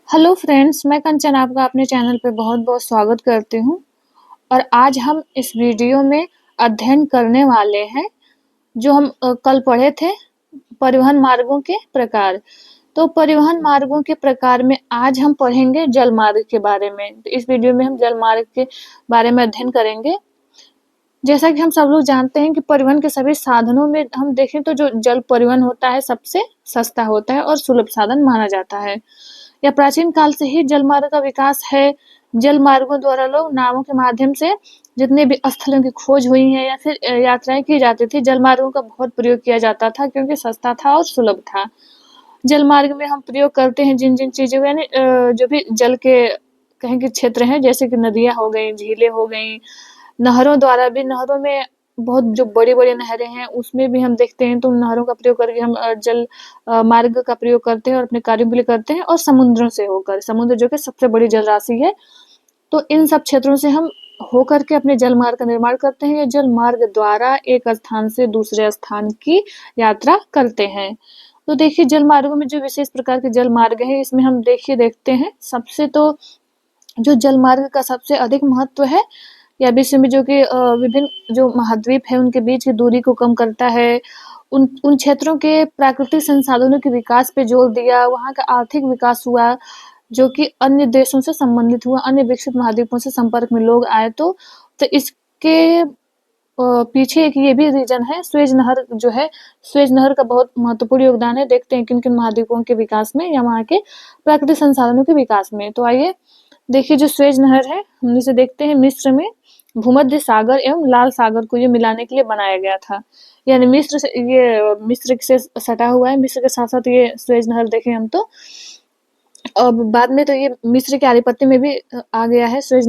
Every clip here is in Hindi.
हेलो फ्रेंड्स, मैं कंचन आपका अपने चैनल पे बहुत-बहुत स्वागत करती हूँ और आज हम इस वीडियो में अध्ययन करने वाले हैं जो हम कल पढ़े थे परिवहन मार्गों के प्रकार। तो परिवहन मार्गों के प्रकार में आज हम पढ़ेंगे जल मार्ग के बारे में। तो इस वीडियो में हम जल मार्ग के बारे में अध्ययन करेंगे। जैसा कि हम सब लोग जानते हैं कि परिवहन के सभी साधनों में हम देखें तो जो जल परिवहन होता है सबसे सस्ता होता है और सुलभ साधन माना जाता है। या प्राचीन काल से ही जल मार्ग का विकास है। जल मार्गों द्वारा लोग नावों के माध्यम से जितने भी स्थलों की खोज हुई है या फिर यात्राएं की जाती थी, जल मार्गों का बहुत प्रयोग किया जाता था क्योंकि सस्ता था और सुलभ था। जल मार्ग में हम प्रयोग करते हैं जिन-जिन चीज़ों का यानी जो भी जल के कहें कि क्षेत्र हैं, जैसे कि नदियाँ हो गईं, झीलें हो गईं, नहरों द्वारा भी नहरों में बहुत जो बड़ी-बड़ी नहरें हैं, उसमें भी हम देखते हैं तो उन नहरों का प्रयोग करके हम जल मार्ग का प्रयोग करते हैं और अपने कार्यों के लिए करते हैं और समुद्रों से होकर, समुद्र जो कि सबसे बड़ी जल राशि है, तो इन सब क्षेत्रों से हम होकर के अपने जल मार्ग का निर्माण करते हैं या जल मार्ग द्वारा एक स्थान से दूसरे स्थान की यात्रा करते हैं। तो देखिए जल मार्गों में जो विशेष प्रकार के जल मार्ग हैं, इसमें हम देखते हैं, सबसे तो जो जल मार्ग का सबसे अधिक महत्व है या विश्व में जो कि विभिन्न जो महाद्वीप है उनके बीच की दूरी को कम करता है। उन उन क्षेत्रों के प्राकृतिक संसाधनों के विकास पे जोर दिया, वहाँ का आर्थिक विकास हुआ, जो कि अन्य देशों से संबंधित हुआ, अन्य विकसित महाद्वीपों से संपर्क में लोग आए तो इसके पीछे एक ये भी रीज़न है, सुएज़ नहर जो है, सुएज़ नहर का बहुत महत्वपूर्ण योगदान है। देखते हैं किन-किन महाद्वीपों के विकास में या वहाँ के प्राकृतिक संसाधनों के विकास में। तो आइए देखिए जो सुएज़ नहर है, हम इसे देखते हैं मिस्र में भूमध्य सागर एवं लाल सागर को ये मिलाने के लिए बनाया गया था। यानी मिस्र से सटा हुआ है, मिस्र के साथ-साथ ये सुएज़ नहर देखें हम तो। अब बाद में तो ये मिस्र के आधिपत्य में भी आ गया है सुएज़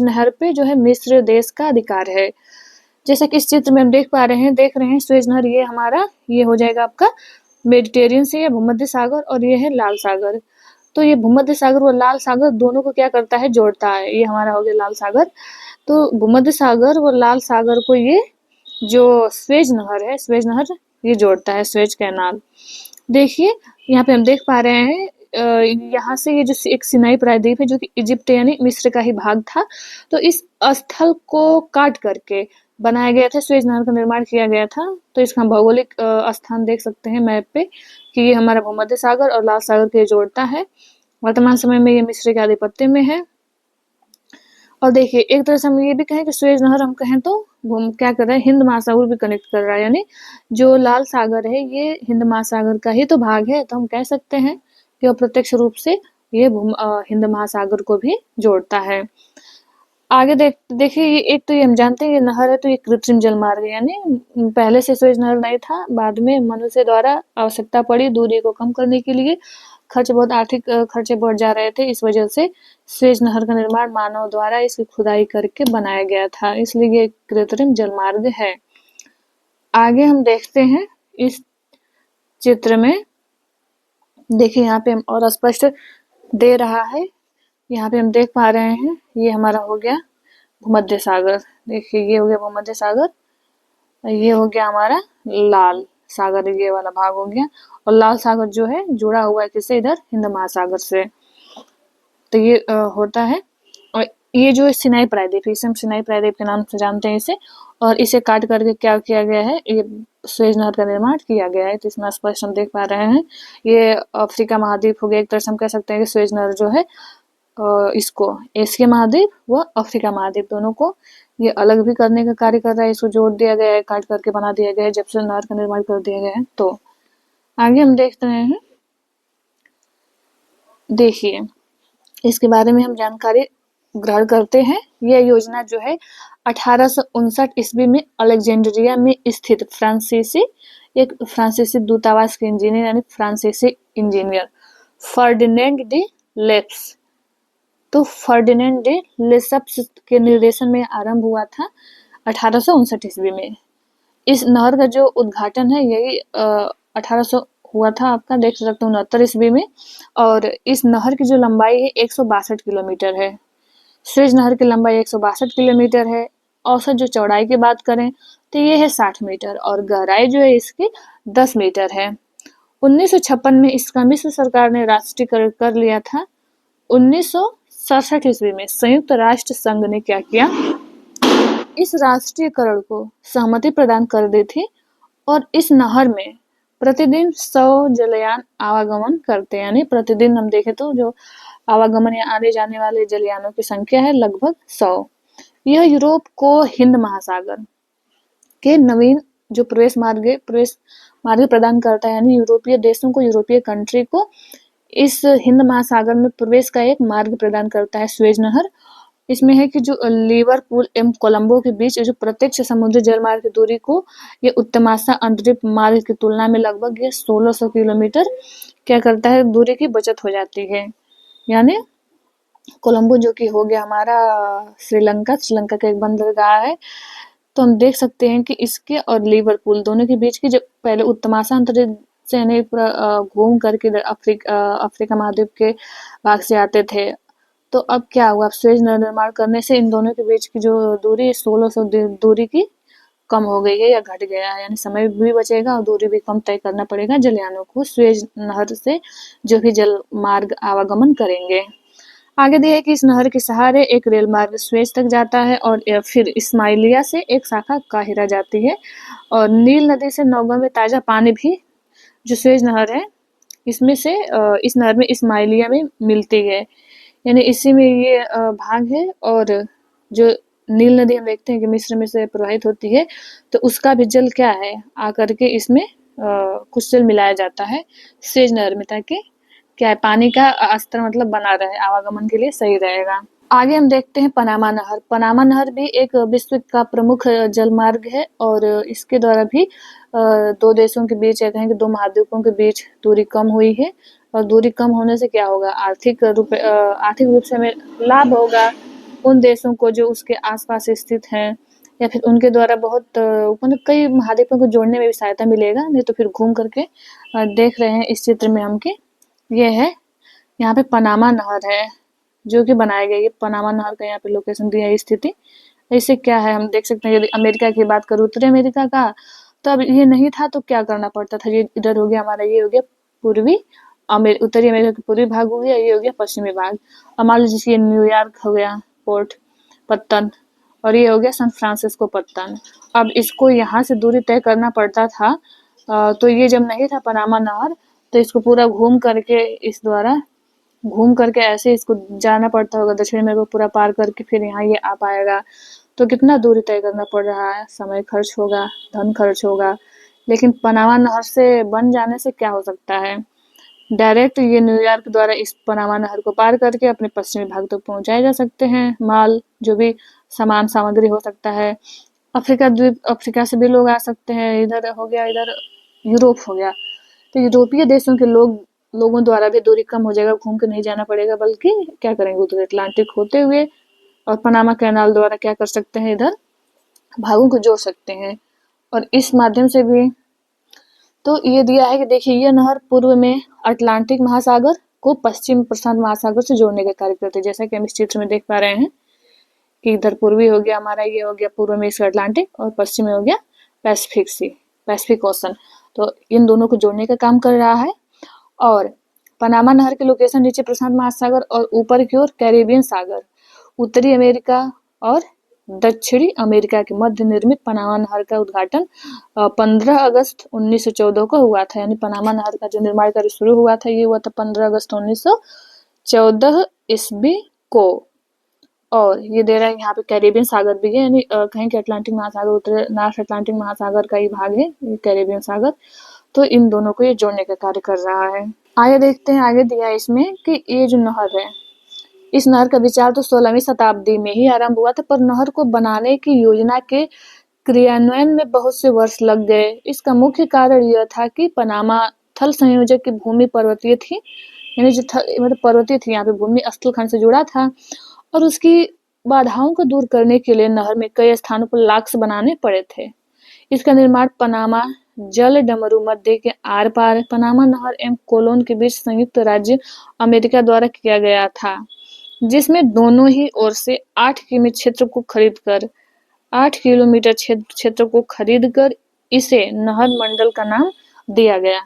नहर पे जो है मिस्र देश का अधिकार है। जैसा कि इस चित्र में हम देख रहे हैं सुएज़ नहर ये हो जाएगा आपका मेडिटेरियन सी है भूमध्य सागर और ये है लाल सागर। तो ये भूमध्य सागर और लाल सागर दोनों को क्या करता है, जोड़ता है। ये हमारा हो गया लाल सागर। तो भूमध्य सागर और लाल सागर को ये जो सुएज़ नहर ये जोड़ता है, सुएज़ कैनाल। देखिए यहाँ पे हम देख पा रहे हैं यहाँ से ये जो एक सिनाई प्रायद्वीप है जो कि इजिप्ट यानी मिस्र का ही भाग था, तो इस स्थल को काट करके बनाया गया था, सुएज़ नहर का निर्माण किया गया था। तो इसका भौगोलिक स्थान देख सकते हैं मैप पे कि ये हमारा भूमध्य सागर और लाल सागर को ये जोड़ता है। वर्तमान समय में ये मिस्र के आधिपत्य में है। और देखिए एक तरह से हम ये भी कहें कि सुएज़ नहर हम कहें तो क्या कर रहा है, हिंद महासागर भी कनेक्ट कर रहा है, यानी जो लाल सागर है ये हिंद महासागर का ही तो भाग है, तो हम कह सकते हैं कि अप्रत्यक्ष रूप से ये हिंद महासागर को भी जोड़ता है। आगे देखिए ये एक तो ये हम जानते हैं ये नहर है तो ये कृत्रिम जल मार्ग है, यानी पहले से सुएज़ नहर नहीं था, बाद में मनुष्य द्वारा आवश्यकता पड़ी दूरी को कम करने के लिए, आर्थिक खर्चे बढ़ जा रहे थे, इस वजह से सुएज़ नहर का निर्माण मानव द्वारा इसकी खुदाई करके बनाया गया था, इसलिए ये कृत्रिम जल मार्ग है। आगे हम देखते हैं इस चित्र में, देखिए यहाँ पे हम और स्पष्ट दे रहा है, यहाँ पे हम देख पा रहे हैं ये हमारा हो गया भूमध्य सागर। देखिए ये हो गया भूमध्य सागर, ये हो गया हमारा लाल सागर, ये वाला भाग हो गया, और लाल सागर जो है जुड़ा हुआ है किससे, इधर हिंद महासागर से। तो ये होता है, और ये जो सिनाई प्रायद्वीप, इसे हम सिनाई प्रायद्वीप के नाम से जानते हैं इसे, और इसे काट करके क्या किया गया है, ये सुएज़ नहर का निर्माण किया गया है। तो इसमें स्पष्ट हम देख पा रहे हैं ये अफ्रीका महाद्वीप हो गया, एक तरह से हम कह सकते हैं कि सुएज़ नहर जो है इसको एशिया महाद्वीप व अफ्रीका महाद्वीप दोनों को ये अलग भी करने का कार्य कर रहा है, इसको जोड़ दिया गया है, काट करके बना दिया गया है जब से नहर का निर्माण कर दिया गया है। तो आगे हम देख रहे हैं, देखिए इसके बारे में हम जानकारी ग्रहण करते हैं। यह योजना जो है 1859 ईस्वी में अलेक्जेंड्रिया में स्थित एक फ्रांसीसी दूतावास के इंजीनियर यानी फ्रांसीसी इंजीनियर फर्डिनेंड डी लेस्प, तो फर्डिनेंड डी लेस्प्स के निर्देशन में आरंभ हुआ था 1859 ईस्वी में। इस नहर का जो उद्घाटन है यही 1800 हुआ था आपका, देख सकते हो 69 ईस्वी में, और इस नहर की जो लंबाई है 162 किलोमीटर है। सुएज़ नहर की लंबाई 162 किलोमीटर है। औसत जो चौड़ाई की बात करें तो ये है 60 मीटर और गहराई जो है इसकी 10 मीटर है। 1956 में इसका मिस्र सरकार ने राष्ट्रीयकरण कर लिया था। 1967 ईस्वी में संयुक्त राष्ट्र संघ ने क्या किया, इस राष्ट्रीयकरण को सहमति प्रदान कर दी थी और इस नहर में प्रतिदिन 100 जलयान आवागमन करते हैं। यानी प्रतिदिन हम देखें तो जो आवागमन या आने जाने वाले जलयानों की संख्या है लगभग 100। यह यूरोप को हिंद महासागर के नवीन जो प्रवेश मार्ग प्रदान करता है, यानी यूरोपीय देशों को, यूरोपीय कंट्री को इस हिंद महासागर में प्रवेश का एक मार्ग प्रदान करता है सुएज नहर। इसमें है कि जो लिवरपूल एवं कोलंबो के बीच जो प्रत्यक्ष समुद्री जलमार्ग की दूरी को ये उत्तमाशा अंतरिक्ष मार्ग की तुलना में लगभग ये 1600 किलोमीटर क्या करता है, दूरी की बचत हो जाती है। यानी कोलंबो जो कि हो गया हमारा श्रीलंका का एक बंदरगाह है, तो हम देख सकते हैं कि इसके और लिवरपूल दोनों के बीच की जो पहले उत्तमाशा अंतरिक्ष से यानी घूम करके अफ्रीका महाद्वीप के भाग से आते थे, तो अब क्या हुआ, सुएज नहर निर्माण करने से इन दोनों के बीच की जो दूरी 1600 दूरी की कम हो गई है या घट गया है। यानी समय भी बचेगा और दूरी भी कम तय करना पड़ेगा जलयानों को सुएज नहर से जो भी जल मार्ग आवागमन करेंगे। आगे दिया है कि इस नहर के सहारे एक रेल मार्ग सुएज तक जाता है और फिर इस्माइलिया से एक शाखा काहिरा जाती है और नील नदी से नौगम में ताजा पानी भी जो सुएज नहर है इसमें से इस नहर में इस्माइलिया में मिलती है। यानी इसी में ये भाग है और जो नील नदी हम देखते हैं कि मिस्र में से प्रवाहित होती है, तो उसका भी जल क्या है आकर के इसमें कुछ जल मिलाया जाता है सुएज नहर में, ताकि क्या है पानी का स्तर मतलब बना रहे, आवागमन के लिए सही रहेगा। आगे हम देखते हैं पनामा नहर। पनामा नहर भी एक विश्व का प्रमुख जल मार्ग है और इसके द्वारा भी दो देशों के बीच या कहें कि दो महाद्वीपों के बीच दूरी कम हुई है और दूरी कम होने से क्या होगा, आर्थिक रूप से हमें लाभ होगा उन देशों को जो उसके आसपास स्थित हैं, या फिर उनके द्वारा बहुत मतलब कई महाद्वीपों को जोड़ने में भी सहायता मिलेगा। नहीं तो फिर घूम करके देख रहे हैं इस चित्र में हम कि ये है यहाँ पे पनामा नहर है जो कि बनाया गया है। पनामा नहर का यहाँ पे लोकेशन दिया है, स्थिति। इससे क्या है हम देख सकते हैं, यदि अमेरिका की बात करूँ, उत्तरी अमेरिका का, तो अब ये नहीं था तो क्या करना पड़ता था, ये इधर हो गया हमारा, ये हो गया उत्तरी अमेरिका का पूर्वी भाग हो गया, ये हो गया पश्चिमी भाग। अब मान लीजिए ये न्यूयॉर्क हो गया पोर्ट पत्तन और ये हो गया सैन फ्रांसिस्को पत्तन। अब इसको यहाँ से दूरी तय करना पड़ता था, तो ये जब नहीं था पनामा नहर तो इसको पूरा घूम करके ऐसे इसको जाना पड़ता होगा, दक्षिण अमेरिका को पूरा पार करके फिर यहाँ ये आ पाएगा। तो कितना दूरी तय करना पड़ रहा है, समय खर्च होगा, धन खर्च होगा। लेकिन पनामा नहर से बन जाने से क्या हो सकता है, डायरेक्ट ये न्यूयॉर्क द्वारा इस पनामा नहर को पार करके अपने पश्चिमी भाग तक पहुंचाए जा सकते हैं माल, जो भी सामान सामग्री हो सकता है। अफ्रीका से भी लोग आ सकते हैं, इधर हो गया, इधर यूरोप हो गया, तो यूरोपीय देशों के लोगों द्वारा भी दूरी कम हो जाएगा, घूम के नहीं जाना पड़ेगा, बल्कि क्या करेंगे उधर अटलांटिक होते हुए और पनामा कैनाल द्वारा क्या कर सकते हैं, इधर भागों को जोड़ सकते हैं। और इस माध्यम से भी तो ये दिया है कि देखिए ये नहर पूर्व में अटलांटिक महासागर को पश्चिम प्रशांत महासागर से जोड़ने का कार्य करती है। जैसा कि हम इस चित्र में देख पा रहे हैं कि इधर पूर्वी हो गया हमारा, ये हो गया पूर्व में इसका अटलांटिक और पश्चिम में हो गया पैसिफिक ओशन, तो इन दोनों को जोड़ने का काम कर रहा है। और पनामा नहर की लोकेशन नीचे प्रशांत महासागर और ऊपर की ओर कैरेबियन सागर, उत्तरी अमेरिका और दक्षिणी अमेरिका के मध्य निर्मित पनामा नहर का उद्घाटन 15 अगस्त 1914 को हुआ था। यानी पनामा नहर का जो निर्माण कार्य शुरू हुआ था ये हुआ था 15 अगस्त 1914 ईस्वी को। और ये दे रहा है यहाँ पे कैरेबियन सागर भी है, यानी कहें कि अटलांटिक महासागर, उत्तर नॉर्थ अटलांटिक महासागर का ही भाग है ये कैरेबियन सागर, तो इन दोनों को ये जोड़ने का कार्य कर रहा है। आगे देखते हैं, आगे दिया है इसमें कि ये जो नहर है, इस नहर का विचार तो 16वीं शताब्दी में ही आरंभ हुआ था, पर नहर को बनाने की योजना के क्रियान्वयन में बहुत से वर्ष लग गए। इसका मुख्य कारण यह था कि पनामा थल संयोजक की भूमि पर्वतीय थी, यानी जो मतलब पर्वतीय थी, यहाँ पे भूमि स्थलखंड से जुड़ा था और उसकी बाधाओं को दूर करने के लिए नहर में कई स्थानों पर लॉक्स बनाने पड़े थे। इसका निर्माण पनामा जल डमरू मध्य के आर पार पनामा नहर एवं कोलोन के बीच संयुक्त राज्य अमेरिका द्वारा किया गया था, जिसमें दोनों ही ओर से 8 किलोमीटर क्षेत्र को खरीदकर इसे नहर मंडल का नाम दिया गया।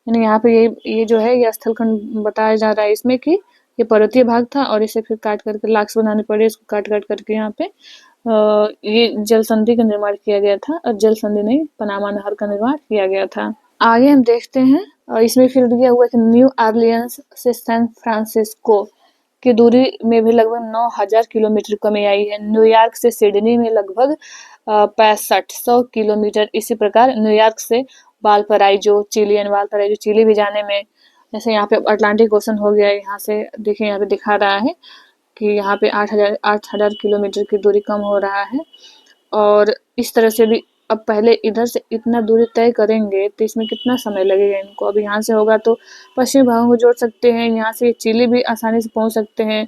यानी यहाँ पे ये जो है ये स्थलखंड बताया जा रहा है इसमें कि ये पर्वतीय भाग था और इसे फिर काट करके लाक्स बनाने पड़े, इसको काट करके यहाँ पे ये जल संधि का निर्माण किया गया था और जल संधि नहीं पनामा नहर का निर्माण किया गया था। आगे हम देखते हैं और इसमें फिर दिया हुआ है कि न्यू ऑरलियंस से सैन फ्रांसिस्को की दूरी में भी लगभग 9000 किलोमीटर कमी आई है। न्यूयॉर्क से सिडनी में लगभग 6500 किलोमीटर। इसी प्रकार न्यूयॉर्क से वालपराइजो चिली भी जाने में, जैसे यहाँ पे अटलांटिक ओशन हो गया, यहाँ से देखिए यहाँ पे दिखा रहा है कि यहाँ पे 8000 किलोमीटर की दूरी कम हो रहा है। और इस तरह से भी अब पहले इधर से इतना दूरी तय करेंगे तो इसमें कितना समय लगेगा इनको। अब यहाँ से होगा तो पश्चिमी भागों को जोड़ सकते हैं, यहाँ से चिली भी आसानी से पहुँच सकते हैं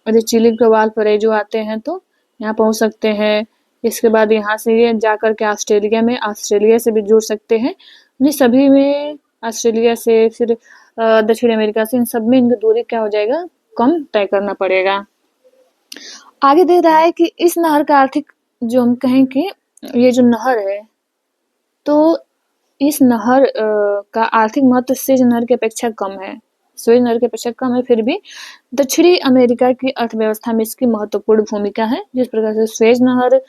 और ये चिली के वालपराइजो आते हैं तो यहाँ पहुँच सकते हैं। इसके बाद यहाँ से ये जा कर के ऑस्ट्रेलिया से भी जुड़ सकते हैं। ये सभी में ऑस्ट्रेलिया से फिर दक्षिण अमेरिका से इन सब में इनकी दूरी क्या हो जाएगा, कम तय करना पड़ेगा। आगे दे रहा है कि इस नहर का आर्थिक जो हम कहें कि ये जो नहर है तो इस नहर का आर्थिक महत्व स्वेज नहर की अपेक्षा कम है। स्वेज नहर की अपेक्षा कम है, फिर भी दक्षिणी अमेरिका की अर्थव्यवस्था में इसकी महत्वपूर्ण भूमिका है। जिस प्रकार से स्वेज नहर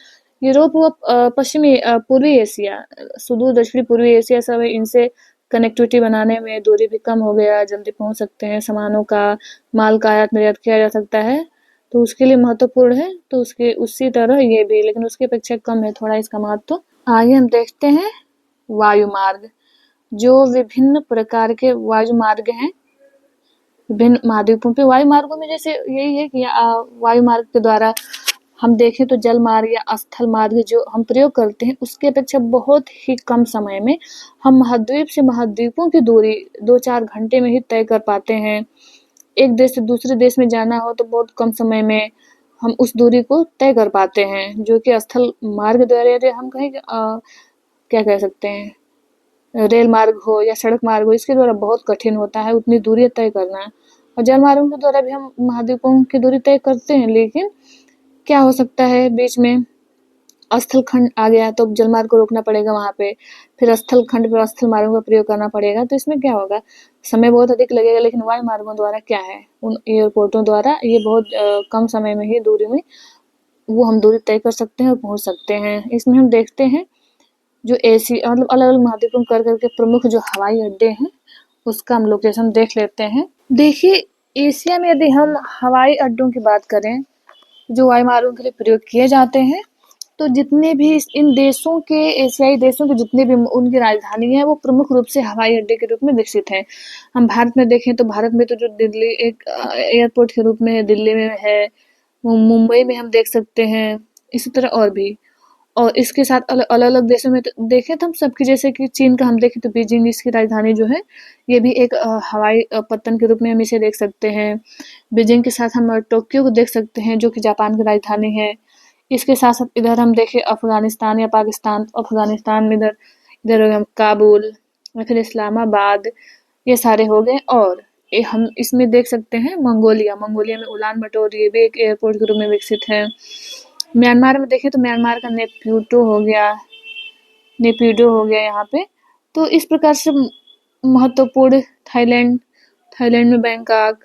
यूरोप व पश्चिमी पूर्वी एशिया, सुदूर दक्षिणी पूर्वी एशिया सब है, इनसे कनेक्टिविटी बनाने में दूरी भी कम हो गया, जल्दी पहुंच सकते हैं, सामानों का माल का आयात निर्यात किया जा सकता है, तो उसके लिए महत्वपूर्ण है। तो उसके उसी तरह ये भी, लेकिन उसकी अपेक्षा कम है थोड़ा इसका महत्व। आगे हम देखते हैं वायु मार्ग। जो विभिन्न प्रकार के वायु मार्ग हैं विभिन्न महाद्वीपों पे, वायु मार्गों में जैसे यही है कि वायु मार्ग के द्वारा हम देखें तो जल मार्ग या स्थल मार्ग जो हम प्रयोग करते हैं उसके अपेक्षा बहुत ही कम समय में हम महाद्वीप से महाद्वीपों की दूरी 2-4 घंटे में ही तय कर पाते हैं। एक देश से दूसरे देश में जाना हो तो बहुत कम समय में हम उस दूरी को तय कर पाते हैं, जो कि स्थल मार्ग द्वारा हम कहें क्या कह सकते हैं, रेल मार्ग हो या सड़क मार्ग हो, इसके द्वारा बहुत कठिन होता है उतनी दूरी तय करना। और जल मार्गों के द्वारा भी हम महाद्वीपों की दूरी तय करते हैं, लेकिन क्या हो सकता है बीच में स्थल खंड आ गया तो जल मार्ग को रोकना पड़ेगा वहाँ पे, फिर स्थल खंड पर स्थल मार्गों का प्रयोग करना पड़ेगा, तो इसमें क्या होगा, समय बहुत अधिक लगेगा। लेकिन वायु मार्गों द्वारा क्या है, उन एयरपोर्टों द्वारा ये बहुत कम समय में ही दूरी में वो हम दूरी तय कर सकते हैं और पहुँच सकते हैं। इसमें हम देखते हैं जो एशिया मतलब अलग-अलग महाद्वीपों कर करके प्रमुख जो हवाई अड्डे हैं उसका हम लोकेशन देख लेते हैं। देखिए एशिया में यदि हम हवाई अड्डों की बात करें जो वायु मार्गों के लिए प्रयोग किए जाते हैं, तो जितने भी इन देशों के, एशियाई देशों के जितने भी उनकी राजधानी है वो प्रमुख रूप से हवाई अड्डे के रूप में विकसित है। हम भारत में देखें तो भारत में तो जो दिल्ली एक एयरपोर्ट के रूप में दिल्ली में है, मुंबई में हम देख सकते हैं, इसी तरह और भी। और इसके साथ अलग-अलग देशों में तो देखें तो हम सबकी, जैसे कि चीन का हम देखें तो बीजिंग इसकी राजधानी जो है, ये भी एक हवाई पत्तन के रूप में हम इसे देख सकते हैं। बीजिंग के साथ हम टोक्यो को देख सकते हैं जो कि जापान की राजधानी है। इसके साथ-साथ इधर हम देखें अफ़गानिस्तान या पाकिस्तान, अफ़गानिस्तान में इधर इधर हो गया काबुल या फिर इस्लामाबाद, ये सारे हो गए। और हम इसमें देख सकते हैं मंगोलिया में उलान बटोर, ये भी एक एयरपोर्ट के रूप में विकसित है। म्यांमार में देखें तो म्यांमार का नेपिडो हो गया यहाँ पे। तो इस प्रकार से महत्वपूर्ण थाईलैंड में बैंकॉक,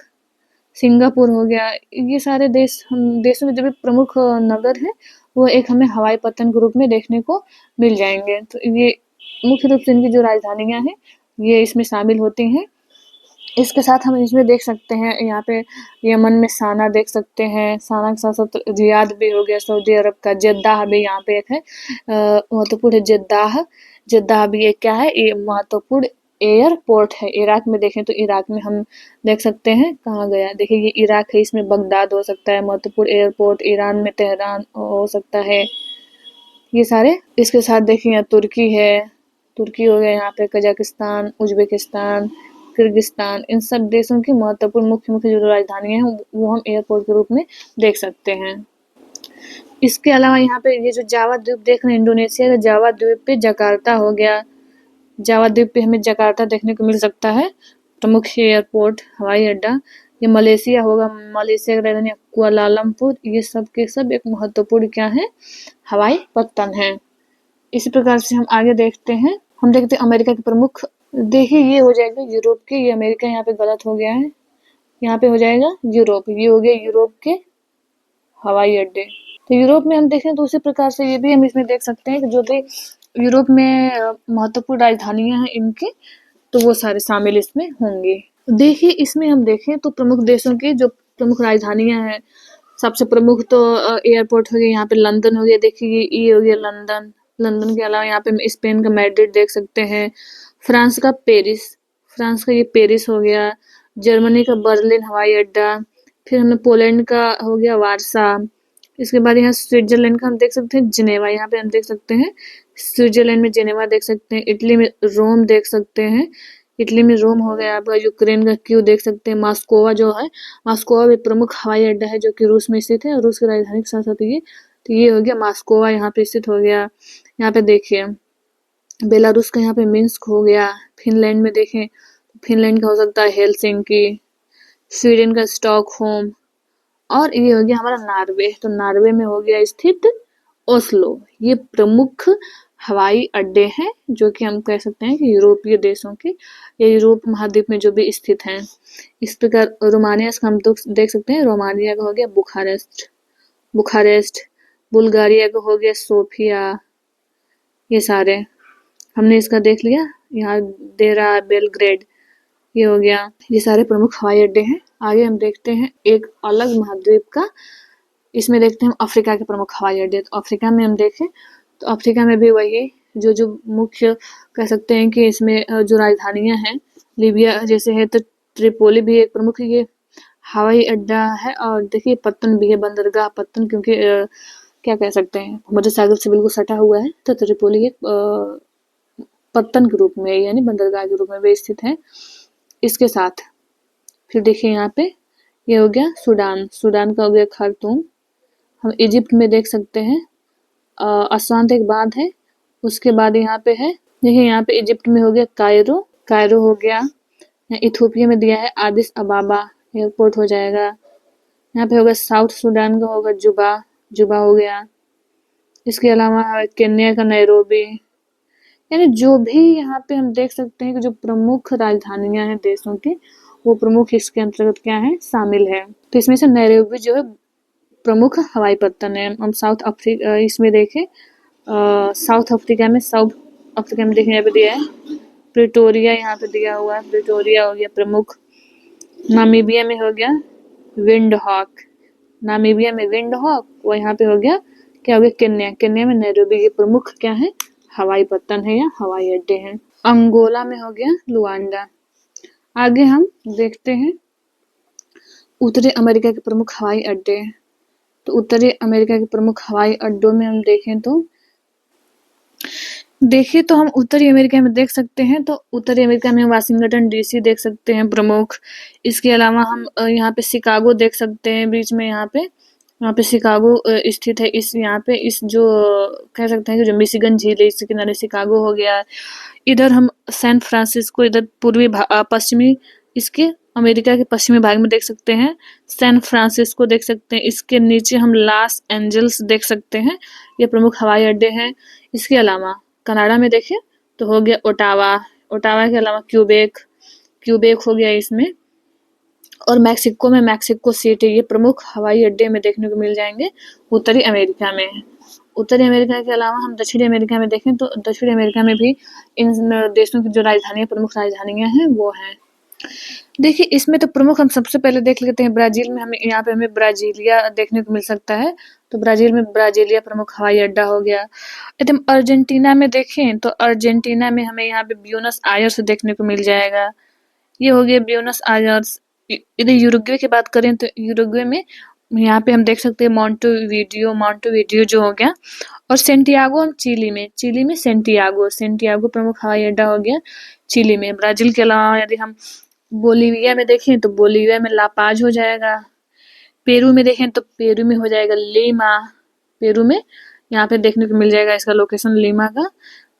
सिंगापुर हो गया, ये सारे देशों में जो भी प्रमुख नगर हैं वो एक हमें हवाई पत्तन के रूप में देखने को मिल जाएंगे। तो ये मुख्य रूप से इनकी जो राजधानियाँ हैं ये इसमें शामिल होती हैं। इसके साथ हम इसमें देख सकते हैं यहाँ पे यमन में साना देख सकते हैं, साना के साथ साथ रियाद भी हो गया सऊदी अरब का, जेद्दाह भी यहाँ पे एक है महत्वपूर्ण है। जेद्दाह भी एक क्या है, ये महत्वपूर्ण एयरपोर्ट है। इराक में देखें तो इराक में हम देख सकते हैं, कहाँ गया, देखिए ये इराक है, इसमें बगदाद हो सकता है महत्वपूर्ण एयरपोर्ट, ईरान में तेहरान हो सकता है, ये सारे। इसके साथ देखिए यहाँ तुर्की हो गया, यहाँ पे कजाकिस्तान, उज्बेकिस्तान, किर्गिस्तान, इन सब देशों की महत्वपूर्ण मुख्य जो राजधानियां हैं वो हम एयरपोर्ट के रूप में देख सकते हैं। इसके अलावा यहाँ पे ये जो जावा द्वीप देख रहे हैं, इंडोनेशिया का जावा द्वीप पे जकार्ता हो गया, जावा द्वीप पे हमें जकार्ता देखने को मिल सकता है, प्रमुख एयरपोर्ट, हवाई अड्डा। ये मलेशिया होगा, मलेशिया की राजधानी कुआलालंपुर, ये सब के सब एक महत्वपूर्ण क्या है, हवाई पत्तन है। इसी प्रकार से हम आगे देखते हैं, हम देखते हैं अमेरिका के प्रमुख देखिए ये हो जाएगा यूरोप के, ये अमेरिका यहाँ पे गलत हो गया है। यहाँ पे हो जाएगा यूरोप, ये हो गया यूरोप के हवाई अड्डे। तो यूरोप में हम देखें तो उसी प्रकार से ये भी हम इसमें देख सकते हैं कि जो भी यूरोप में महत्वपूर्ण राजधानियां हैं इनकी, तो वो सारे शामिल इसमें होंगे। देखिए इसमें हम देखें तो प्रमुख देशों की जो प्रमुख राजधानियां हैं, सबसे प्रमुख तो एयरपोर्ट हो गया, यहाँ पे लंदन हो गया। देखिए ये हो गया लंदन। लंदन के अलावा यहाँ पे स्पेन का मैड्रिड देख सकते हैं, फ्रांस का पेरिस, फ्रांस का ये पेरिस हो गया, जर्मनी का बर्लिन हवाई अड्डा, फिर हमें पोलैंड का हो गया वारसा। इसके बाद यहाँ स्विट्जरलैंड का हम देख सकते हैं जिनेवा, यहाँ पे हम देख सकते हैं स्विट्जरलैंड में जिनेवा देख सकते हैं। इटली में रोम देख सकते हैं, इटली में रोम हो गया आपका। यूक्रेन का क्यू देख सकते हैं। मास्कोवा जो है, मास्कोवा भी प्रमुख हवाई अड्डा है जो कि रूस में स्थित है, और रूस की राजधानी के साथ साथ ये, तो ये हो गया मास्कोवा, यहाँ पे स्थित हो गया। यहाँ पे देखिए बेलारूस का यहाँ पे मिन्स्क हो गया। फिनलैंड में देखें, फिनलैंड का हो सकता है हेलसिंकी, स्वीडन का स्टॉकहोम, और ये हो गया हमारा नार्वे, तो नार्वे में हो गया स्थित ओस्लो। ये प्रमुख हवाई अड्डे हैं जो कि हम कह सकते हैं कि यूरोपीय देशों के या यूरोप महाद्वीप में जो भी स्थित हैं। इस प्रकार रोमानिया का हम तो देख सकते हैं, रोमानिया का हो गया बुखारेस्ट, बुखारेस्ट, बुल्गारिया का हो गया सोफिया। ये सारे हमने इसका देख लिया। यहाँ दे रहा है बेलग्रेड, ये हो गया। ये सारे प्रमुख हवाई अड्डे हैं। आगे हम देखते हैं एक अलग महाद्वीप का, इसमें देखते हैं हम अफ्रीका के प्रमुख हवाई अड्डे। तो अफ्रीका में हम देखें तो अफ्रीका में भी वही जो मुख्य कह सकते हैं कि इसमें जो राजधानियां हैं, लीबिया जैसे है, तो त्रिपोली भी एक प्रमुख ये हवाई अड्डा है। और देखिए पत्तन भी है, बंदरगाह पत्तन, क्योंकि क्या कह सकते हैं भूमध्य सागर से बिल्कुल सटा हुआ है, तो त्रिपोली एक पत्तन के रूप में यानी बंदरगाह के रूप में भी स्थित है इसके साथ। फिर देखिए यहाँ पे ये हो गया सूडान, सूडान का हो गया खार्तूम। हम इजिप्ट में देख सकते हैं असवान एक बांध है, उसके बाद यहाँ पे है, देखिए यहाँ पे इजिप्ट में हो गया कायरो, कायरो हो गया। यहाँ इथोपिया में दिया है आदिस अबाबा एयरपोर्ट हो जाएगा। यहाँ पे होगा साउथ सूडान का होगा जुबा, जुबा हो गया। इसके अलावा केन्या का नैरोबी। यानी जो भी यहाँ पे हम देख सकते हैं कि जो प्रमुख राजधानियां हैं देशों की, वो प्रमुख इसके अंतर्गत क्या है, शामिल है। तो इसमें से नैरोबी जो है प्रमुख हवाई पत्तन है। हम साउथ अफ्रीका इसमें देखें, साउथ अफ्रीका में, साउथ अफ्रीका में देखने यहाँ पे दिया है प्रिटोरिया, यहाँ पे दिया हुआ है प्रिटोरिया हो गया प्रमुख। नामीबिया में हो गया विंड हॉक, नामीबिया में विंड हॉक, वो यहाँ पे हो गया क्या हो गया केन्या, केन्या में नैरोबी। ये प्रमुख क्या है, हवाई पत्तन है या हवाई अड्डे हैं। अंगोला में हो गया लुआंडा। आगे हम देखते हैं उत्तरी अमेरिका के प्रमुख हवाई अड्डे। तो उत्तरी अमेरिका के प्रमुख हवाई अड्डों में हम देखें तो देखिए तो हम उत्तरी अमेरिका में देख सकते हैं, तो उत्तरी अमेरिका में वाशिंगटन डीसी देख सकते हैं प्रमुख। इसके अलावा हम यहाँ पे शिकागो देख सकते हैं बीच में, यहाँ पे शिकागो स्थित है। इस यहाँ पे इस जो कह सकते हैं कि जो मिशिगन झील है इसके किनारे शिकागो हो गया। इधर हम सैन फ्रांसिस्को, इधर पूर्वी पश्चिमी इसके अमेरिका के पश्चिमी भाग में देख सकते हैं सैन फ्रांसिस्को देख सकते हैं। इसके नीचे हम लॉस एंजल्स देख सकते हैं, ये प्रमुख हवाई अड्डे हैं। इसके अलावा कनाडा में देखें तो हो गया ओटावा, ओटावा के अलावा क्यूबेक, क्यूबेक हो गया इसमें। और मैक्सिको में मैक्सिको सिटी, ये प्रमुख हवाई अड्डे में देखने को मिल जाएंगे उत्तरी अमेरिका में। उत्तरी अमेरिका के अलावा हम दक्षिणी अमेरिका में देखें तो दक्षिणी अमेरिका में भी इन देशों की जो राजधानियां, प्रमुख राजधानियां हैं वो हैं। देखिए इसमें तो प्रमुख हम सबसे पहले देख लेते हैं ब्राजील में, हमें यहाँ पे हमें ब्राजीलिया देखने को मिल सकता है। तो ब्राजील में ब्राजीलिया प्रमुख हवाई अड्डा हो गया। यदि हम अर्जेंटीना में देखें तो अर्जेंटीना में हमें यहाँ पे ब्यूनस आयर्स देखने को मिल जाएगा, ये हो गया ब्यूनस आयर्स। यदि यूरुग्वे की बात करें तो यूरुग्वे में यहाँ पे हम देख सकते हैं मोंटेवीडियो, मोंटेवीडियो जो हो गया। और सेंटियागो हम चिली में, चिली में सेंटियागो, सेंटियागो प्रमुख हवाई अड्डा हो गया चिली में। ब्राजील के अलावा यदि हम बोलीविया में देखें तो बोलीविया में लापाज हो जाएगा। पेरू में देखें तो पेरू में हो जाएगा लीमा, पेरू में यहाँ पे देखने को मिल जाएगा इसका लोकेशन लीमा का,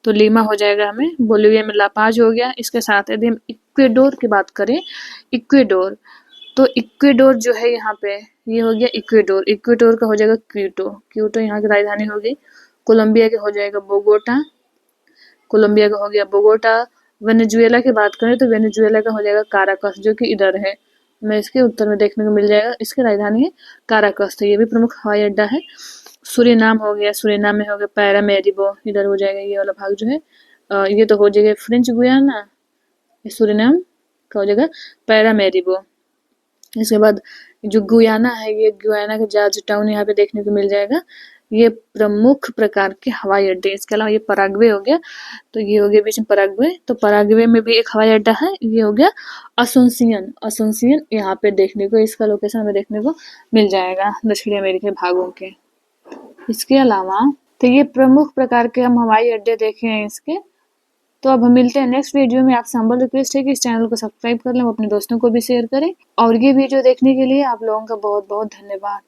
तो लीमा हो जाएगा हमें। बोलीविया में लापाज हो गया। इसके साथ यदि हम इक्वेडोर की बात करें, इक्वेडोर, तो इक्वेडोर जो है यहाँ पे ये हो गया इक्वेडोर, इक्वेडोर का हो जाएगा क्यूटो, क्यूटो यहाँ की राजधानी होगी। कोलंबिया के हो जाएगा बोगोटा, कोलंबिया का हो गया बोगोटा। वेनेजुएला की बात करें तो वेनेजुएला का हो जाएगा काराकस, जो कि इधर है, हमें इसके उत्तर में देखने को मिल जाएगा। इसकी राजधानी है काराकस, तो ये भी प्रमुख हवाई अड्डा है। सूरीनाम हो गया, सूरीनाम में हो गया पैरामेरिबो, इधर हो जाएगा ये वाला भाग जो है। ये तो हो जाएगा फ्रेंच गुयाना, सूरीनाम का हो जाएगा पैरामेरिबो। इसके बाद जो गुयाना है, ये गुयाना का जॉर्ज टाउन यहाँ पे देखने को मिल जाएगा। ये प्रमुख प्रकार के हवाई अड्डे। इसके अलावा ये पराग्वे हो गया, तो ये हो गया बीच में पराग्वे, तो पराग्वे में भी एक हवाई अड्डा है। ये हो गया असुनसियन, असुनसियन यहाँ पे देखने को, इसका लोकेशन हमें देखने को मिल जाएगा दक्षिणी अमेरिकी भागों के। इसके अलावा तो ये प्रमुख प्रकार के हम हवाई अड्डे देखे हैं इसके। तो अब हम मिलते हैं नेक्स्ट वीडियो में। आपसे हम्बल रिक्वेस्ट है कि इस चैनल को सब्सक्राइब कर लें, अपने दोस्तों को भी शेयर करें, और ये वीडियो देखने के लिए आप लोगों का बहुत बहुत धन्यवाद।